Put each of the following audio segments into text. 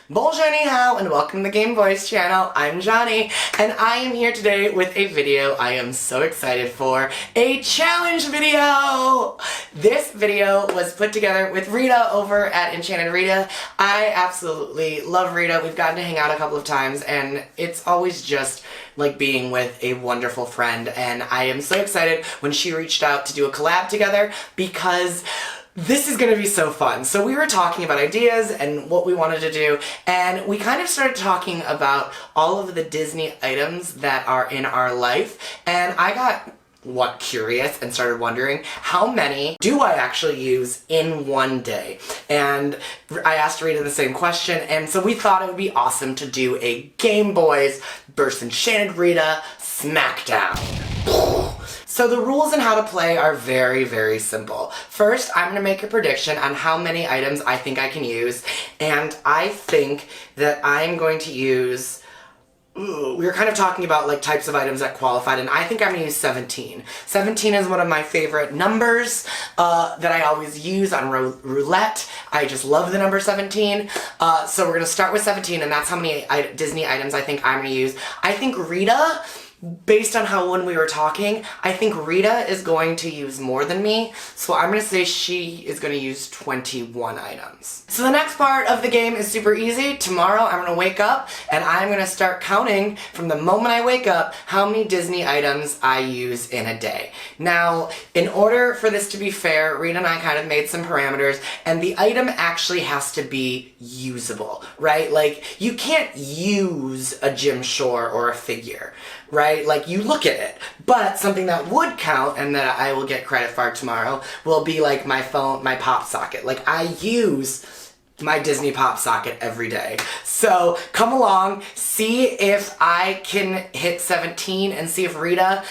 Bonjour ni hao, and welcome to the GaymeBoyz channel. I'm Johnny, and I am here today with a video I am so excited for, a challenge video! This video was put together with Rita over at Enchanted Rita. I absolutely love Rita. We've gotten to hang out a couple of times, and it's always just like being with a wonderful friend, and I am so excited when she reached out to do a collab together because this is gonna be so fun. So we were talking about ideas and what we wanted to do, and we kind of started talking about all of the Disney items that are in our life, and I got curious and started wondering how many do I actually use in one day? And I asked Rita the same question, and so we thought it would be awesome to do a GaymeBoyz versus Enchanted Rita Smackdown. So the rules and how to play are very, very simple. First, I'm going to make a prediction on how many items I think I can use, and I think that I'm going to use... we were kind of talking about like types of items that qualified, and I think I'm gonna use 17. 17 is one of my favorite numbers that I always use on roulette. I just love the number 17. So we're gonna start with 17, and that's how many Disney items I think I'm gonna use. I think Rita, based on how when we were talking, I think Rita is going to use more than me, so I'm gonna say she is gonna use 21 items. So the next part of the game is super easy. Tomorrow I'm gonna wake up and I'm gonna start counting from the moment I wake up how many Disney items I use in a day. Now, in order for this to be fair, Rita and I kind of made some parameters, and the item actually has to be usable, right? Like, you can't use a Jim Shore or a figure, right? Like, you look at it. But something that would count, and that I will get credit for tomorrow, will be like my phone, my pop socket. Like, I use my Disney pop socket every day. So come along, see if I can hit 17 and see if Rita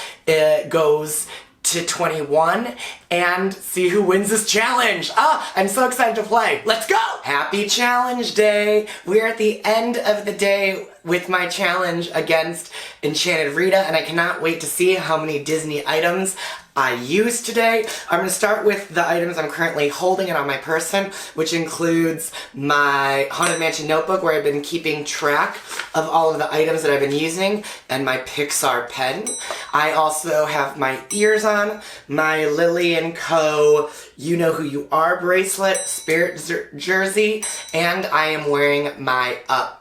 goes to 21 and see who wins this challenge. I'm so excited to play. Let's go! Happy challenge day. We're at the end of the day with my challenge against Enchanted Rita, and I cannot wait to see how many Disney items I used today. I'm going to start with the items I'm currently holding on my person, which includes my Haunted Mansion notebook where I've been keeping track of all of the items that I've been using, and my Pixar pen. I also have my ears on, my Lily & Co. You Know Who You Are bracelet, spirit jersey, and I am wearing my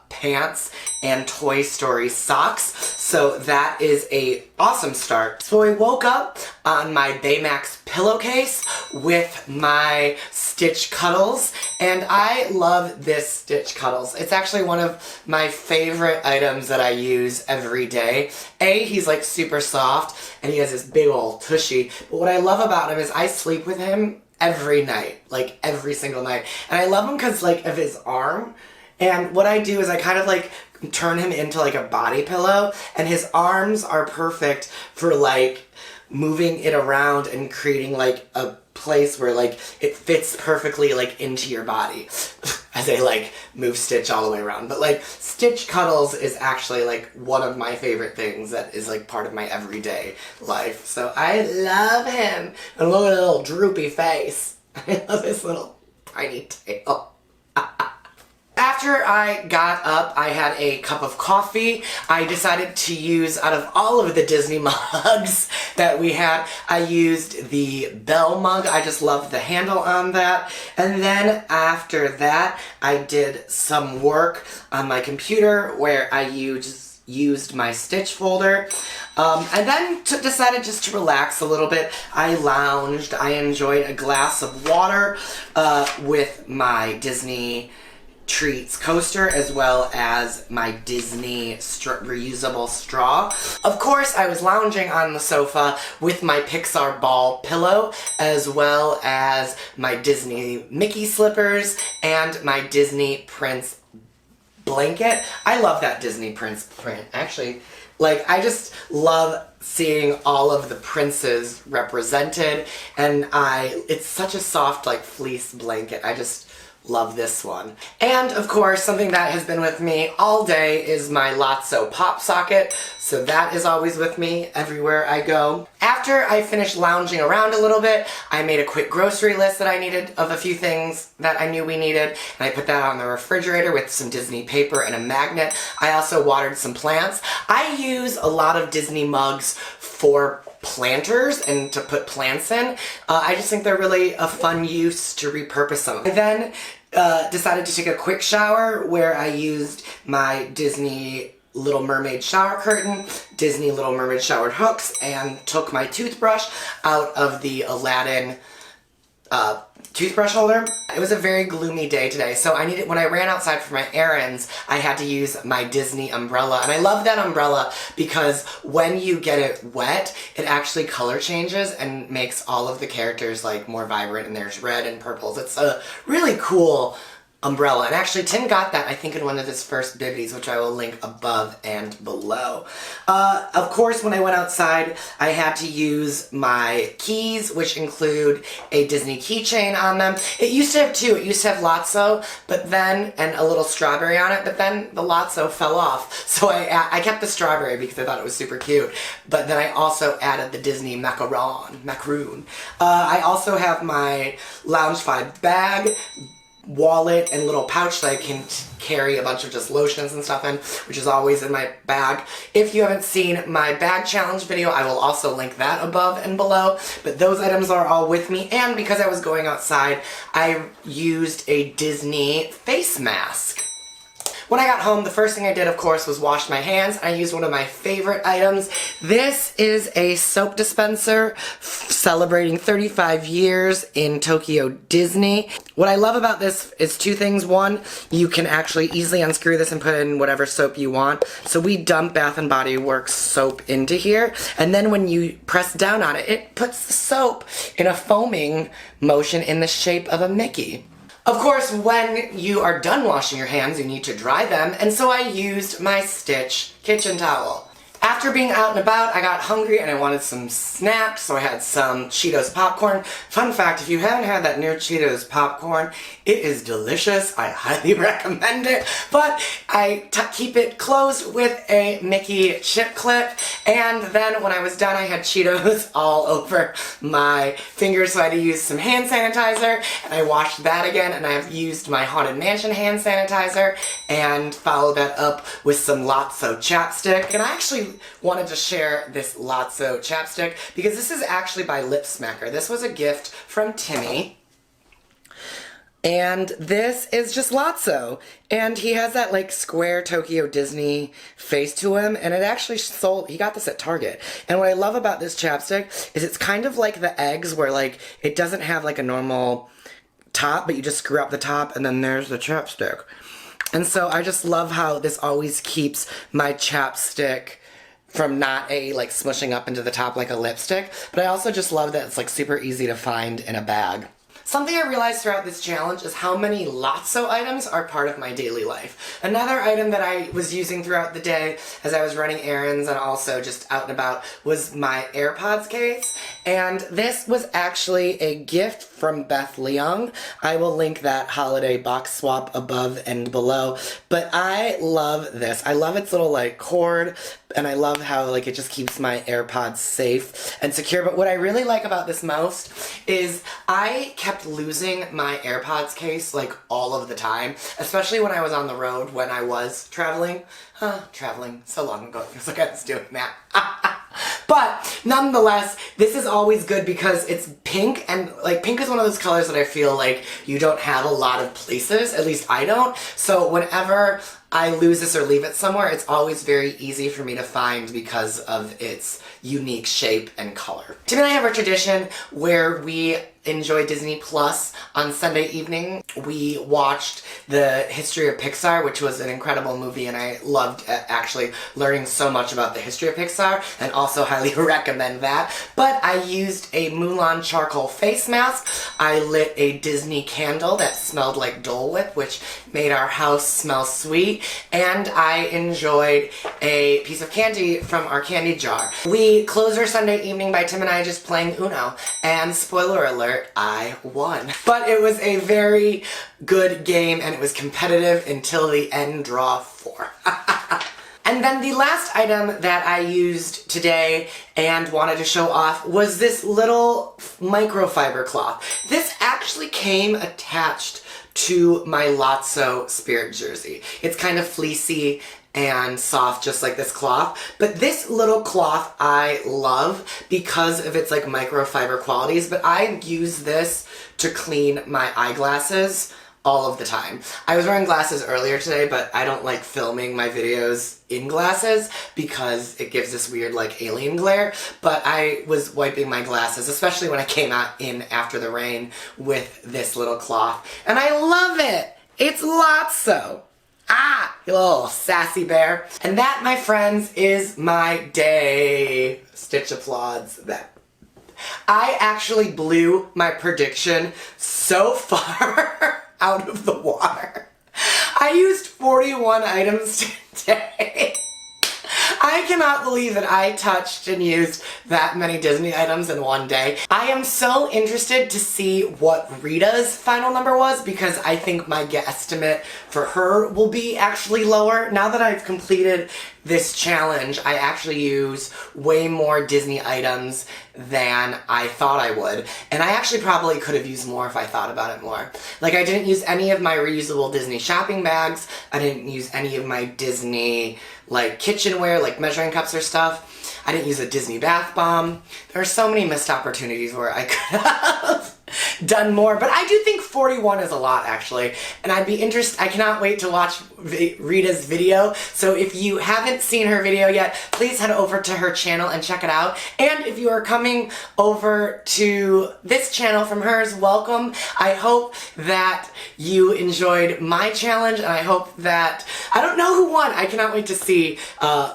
pants and Toy Story socks. So that is a awesome start. So I woke up on my Baymax pillowcase with my Stitch Cuddles, and I love this Stitch Cuddles. It's actually one of my favorite items that I use every day. He's like super soft, and he has this big old tushy, but what I love about him is I sleep with him every night, like every single night. And I love him because like of his arm. And what I do is I kind of like turn him into like a body pillow, and his arms are perfect for like moving it around and creating like a place where like it fits perfectly like into your body as I like move Stitch all the way around. But like Stitch Cuddles is actually like one of my favorite things that is like part of my everyday life. So I love him. And look at his little droopy face. I love his little tiny tail. After I got up, I had a cup of coffee. I decided to use, out of all of the Disney mugs that we had, I used the Belle mug. I just loved the handle on that. And then after that, I did some work on my computer where I used my Stitch folder. And then decided just to relax a little bit. I lounged. I enjoyed a glass of water with my Disney Treats coaster, as well as my Disney reusable straw. Of course, I was lounging on the sofa with my Pixar ball pillow, as well as my Disney Mickey slippers and my Disney Prince blanket. I love that Disney Prince print. Actually, like, I just love seeing all of the princes represented, and it's such a soft, like, fleece blanket. I just love this one. And of course, something that has been with me all day is my Lotso pop socket. So that is always with me everywhere I go. After I finished lounging around a little bit, I made a quick grocery list that I needed of a few things that I knew we needed, and I put that on the refrigerator with some Disney paper and a magnet. I also watered some plants. I use a lot of Disney mugs for planters and to put plants in. I just think they're really a fun use to repurpose them. I then decided to take a quick shower where I used my Disney Little Mermaid shower curtain, Disney Little Mermaid showered hooks, and took my toothbrush out of the Aladdin toothbrush holder. It was a very gloomy day today, so when I ran outside for my errands, I had to use my Disney umbrella. And I love that umbrella because when you get it wet, it actually color changes and makes all of the characters like more vibrant, and there's red and purples. It's a really cool umbrella, and actually Tim got that I think in one of his first bibbies, which I will link above and below. Of course, when I went outside, I had to use my keys, which include a Disney keychain on them. It used to have two. It used to have Lotso, and a little strawberry on it, but then the Lotso fell off. So I kept the strawberry because I thought it was super cute, but then I also added the Disney macaroon. I also have my Lounge 5 bag, wallet, and little pouch that I can carry a bunch of just lotions and stuff in, which is always in my bag. If you haven't seen my bag challenge video, I will also link that above and below, but those items are all with me. And because I was going outside, I used a Disney face mask. When I got home, the first thing I did, of course, was wash my hands. I used one of my favorite items. This is a soap dispenser celebrating 35 years in Tokyo Disney. What I love about this is two things. One, you can actually easily unscrew this and put in whatever soap you want. So we dump Bath & Body Works soap into here, and then when you press down on it, it puts the soap in a foaming motion in the shape of a Mickey. Of course, when you are done washing your hands, you need to dry them, and so I used my Stitch kitchen towel. After being out and about, I got hungry and I wanted some snacks, so I had some Cheetos popcorn. Fun fact, if you haven't had that new Cheetos popcorn, it is delicious. I highly recommend it, but I keep it closed with a Mickey chip clip, and then when I was done, I had Cheetos all over my fingers, so I had to use some hand sanitizer, and I washed that again, and I've used my Haunted Mansion hand sanitizer, and followed that up with some Lotso chapstick. And I actually wanted to share this Lotso chapstick because this is actually by Lip Smacker. This was a gift from Timmy. And this is just Lotso. And he has that like square Tokyo Disney face to him, and it actually sold, he got this at Target. And what I love about this chapstick is it's kind of like the eggs where like it doesn't have like a normal top, but you just screw up the top and then there's the chapstick. And so I just love how this always keeps my chapstick from not like smushing up into the top like a lipstick, but I also just love that it's like super easy to find in a bag. Something I realized throughout this challenge is how many Lotso items are part of my daily life. Another item that I was using throughout the day as I was running errands and also just out and about was my AirPods case. And this was actually a gift from Beth Leung. I will link that holiday box swap above and below. But I love this. I love its little like cord, and I love how like it just keeps my AirPods safe and secure. But what I really like about this most is I kept losing my AirPods case like all of the time, especially when I was on the road when I was traveling. Traveling so long ago, feels like I was doing that. But nonetheless, this is always good because it's pink, and like pink is one of those colors that I feel like you don't have a lot of places, at least I don't. So whenever I lose this or leave it somewhere, it's always very easy for me to find because of its unique shape and color. Tim and I have a tradition where we enjoy Disney Plus on Sunday evening. We watched The History of Pixar, which was an incredible movie, and I loved actually learning so much about the history of Pixar, and also highly recommend that. But I used a Mulan charcoal face mask. I lit a Disney candle that smelled like Dole Whip, which made our house smell sweet. and I enjoyed a piece of candy from our candy jar. We closed our Sunday evening by Tim and I just playing Uno, and spoiler alert, I won. But it was a very good game, and it was competitive until the end draw 4. And then the last item that I used today and wanted to show off was this little microfiber cloth. This actually came attached to my Lotso Spirit jersey. It's kind of fleecy and soft, just like this cloth. But this little cloth I love because of its like microfiber qualities, but I use this to clean my eyeglasses all of the time. I was wearing glasses earlier today, but I don't like filming my videos in glasses because it gives this weird like alien glare, but I was wiping my glasses, especially when I came out in after the rain, with this little cloth, and I love it! It's Lotso! Ah, you little sassy bear. And that, my friends, is my day. Stitch applauds. That I actually blew my prediction so far out of the water. I used 41 items today. I cannot believe that I touched and used that many Disney items in one day. I am so interested to see what Rita's final number was because I think my guesstimate for her will be actually lower. Now that I've completed this challenge, I actually use way more Disney items than I thought I would. And I actually probably could have used more if I thought about it more. Like, I didn't use any of my reusable Disney shopping bags. I didn't use any of my Disney, like, kitchenware, like measuring cups or stuff. I didn't use a Disney bath bomb. There are so many missed opportunities where I could have done more, but I do think 41 is a lot, actually, and I'd be interested. I cannot wait to watch Rita's video, so if you haven't seen her video yet, please head over to her channel and check it out. And if you are coming over to this channel from hers, welcome. I hope that you enjoyed my challenge, and I hope that, I don't know who won. I cannot wait to see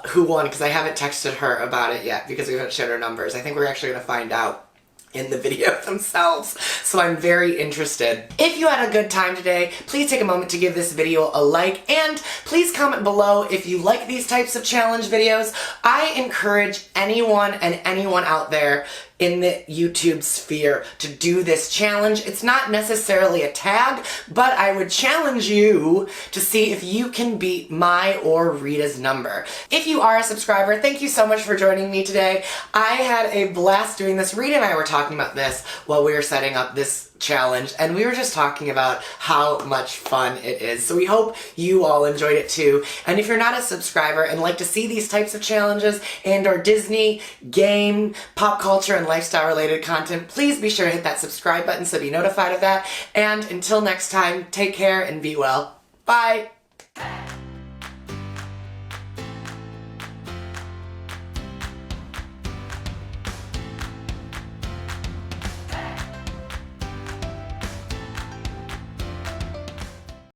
who won, because I haven't texted her about it yet, because we haven't shared her numbers. I think we're actually going to find out in the video themselves, so I'm very interested. If you had a good time today, please take a moment to give this video a like, and please comment below if you like these types of challenge videos. I encourage anyone and anyone out there in the YouTube sphere to do this challenge. It's not necessarily a tag, but I would challenge you to see if you can beat my or Rita's number. If you are a subscriber, thank you so much for joining me today. I had a blast doing this. Rita and I were talking about this while we were setting up this challenge, and we were just talking about how much fun it is. So we hope you all enjoyed it too. And if you're not a subscriber and like to see these types of challenges and or Disney, game, pop culture, and lifestyle related content, please be sure to hit that subscribe button so be notified of that. And until next time, take care and be well. Bye!